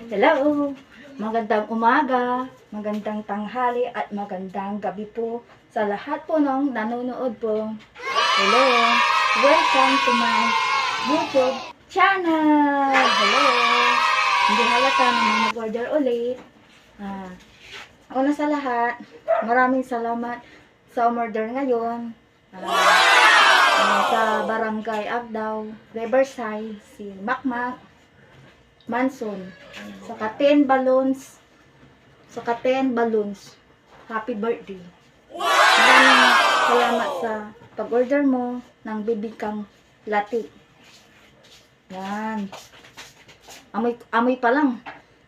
Hello! Magandang umaga, magandang tanghali at magandang gabi po sa lahat po ng nanonood po. Hello! Welcome to my YouTube channel! Hello! Hindi halata na may nag-order ulit. Una sa lahat, maraming salamat sa umorder ngayon. Sa Barangay Agdaw, Riverside, si Makmak Manson. Saka 10 balloons. Happy birthday. Maraming salamat sa pag-order mo ng bibingkang latik. Yan. Amoy pa lang.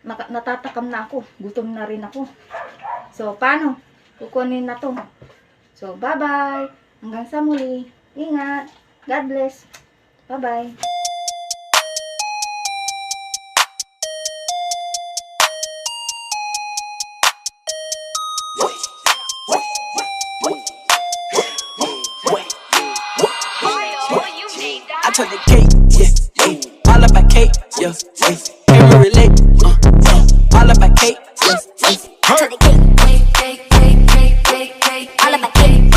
Natatakam na ako. Gutom na rin ako. So, paano? Kukunin na to. So, bye-bye. Hanggang sa muli. Ingat. God bless. Bye-bye. I took the cake, yeah, all about cake, yeah, can we relate, all about cake, yeah, I took the cake, all about cake,